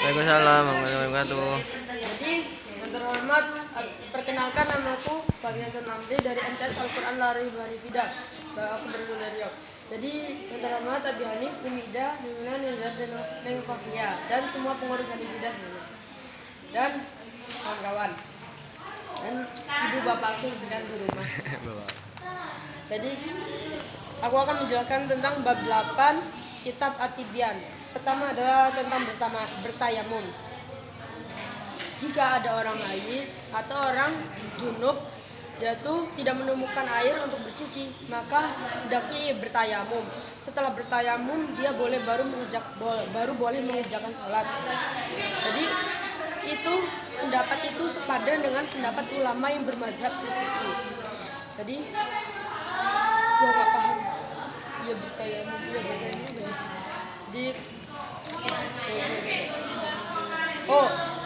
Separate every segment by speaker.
Speaker 1: Waalaikumsalam warahmatullahi wabarakatuh.
Speaker 2: Jadi, yang terhormat, perkenalkan namaku Fahmi Hasan Amri dari MTS Al-Quran Lari Harifidah. Aku berasal dari Riau. Jadi, yang terhormat Abi Hanif, Umida, Mimina, Nizar, dan Neng Fahia, dan semua pengurus Harifidah semuanya. Dan kawan-kawan. Dan ibu bapakku sedang di rumah. Jadi, aku akan menjelaskan tentang bab 8 Kitab At-Tibyan. Pertama adalah tentang bertayamum. Jika ada orang haid atau orang junub, dia tuh tidak menemukan air untuk bersuci, maka hendaknya ia bertayamum. Setelah bertayamum, dia baru boleh mengerjakan sholat. Jadi pendapat itu sepadan dengan pendapat ulama yang bermadzhab Syafi'i. Jadi gua nggak paham. Dia bertayamum.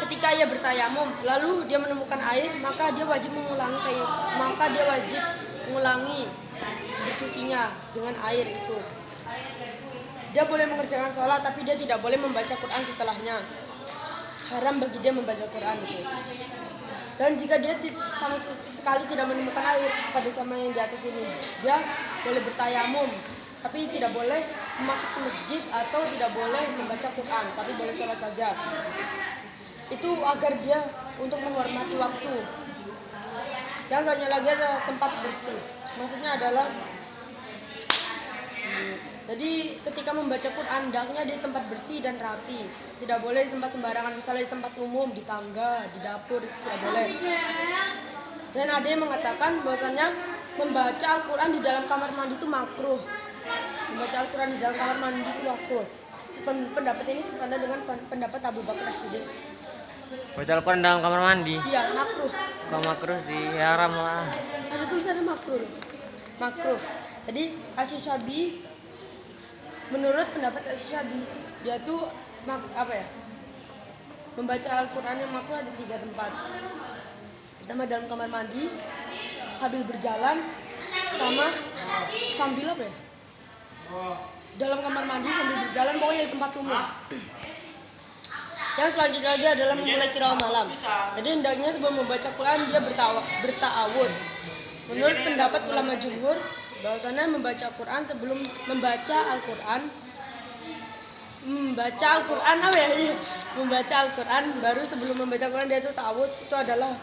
Speaker 2: Ketika ia bertayamum, lalu dia menemukan air, maka dia wajib mengulangi bersucinya dengan air itu. Dia boleh mengerjakan sholat, tapi dia tidak boleh membaca Quran setelahnya. Haram bagi dia membaca Quran itu. Dan jika dia sama sekali tidak menemukan air pada sama yang di atas ini, dia boleh bertayamum, tapi tidak boleh masuk ke masjid atau tidak boleh membaca Quran, tapi boleh sholat saja. Itu agar dia untuk menghormati waktu. Yang selanjutnya lagi adalah tempat bersih. Maksudnya adalah jadi ketika membaca Quran hendaknya di tempat bersih dan rapi. Tidak boleh di tempat sembarangan, misalnya di tempat umum, di tangga, di dapur, tidak boleh. Dan ada yang mengatakan bahwasanya membaca Al-Quran di dalam kamar mandi itu makruh. Membaca Al-Quran di dalam kamar mandi itu makruh. Pendapat ini sepadan dengan pendapat Abu Bakar As-Siddiq.
Speaker 1: Baca Al-Quran dalam kamar mandi?
Speaker 2: Iya, makruh.
Speaker 1: Kok makruh sih? Haram lah.
Speaker 2: Ada tulisannya makruh. Makruh. Jadi Asy-Syabi, menurut pendapat Asy-Syabi, dia tuh membaca Al-Quran yang makruh ada 3 tempat. Pertama dalam kamar mandi, sambil berjalan, sambil dalam kamar mandi sambil berjalan, pokoknya di tempat umum. Yang selanjutnya lagi adalah memulai qiraah malam. Jadi hendaknya sebelum membaca Quran dia berta'awud. Menurut pendapat ulama jumhur, bahwasanya membaca Quran sebelum membaca Al-Quran baru sebelum membaca Quran dia itu ta'awud. Itu adalah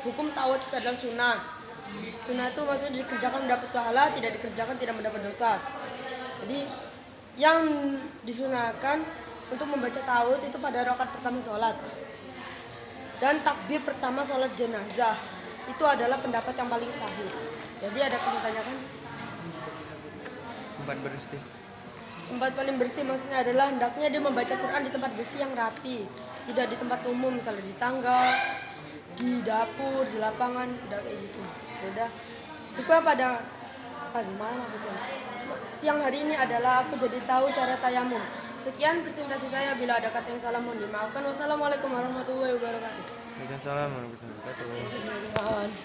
Speaker 2: hukum ta'awud itu adalah sunnah. Sunnah itu maksudnya dikerjakan mendapat pahala, tidak dikerjakan tidak mendapat dosa. Jadi yang disunahkan untuk membaca ta'awud itu pada rakaat pertama sholat. Dan takbir pertama sholat jenazah. Itu adalah pendapat yang paling sahih. Jadi ada yang ditanyakan?
Speaker 1: Tempat bersih.
Speaker 2: Tempat paling bersih maksudnya adalah hendaknya dia membaca Quran di tempat bersih yang rapi. Tidak di tempat umum, misalnya di tangga, di dapur, di lapangan, tidak kayak gitu. Sudah. Itu pada siang hari ini adalah aku jadi tahu cara tayamum. Sekian presentasi saya, bila ada kata yang salah mohon dimaafkan. Wassalamualaikum warahmatullahi wabarakatuh.
Speaker 1: Waalaikumsalam warahmatullahi wabarakatuh.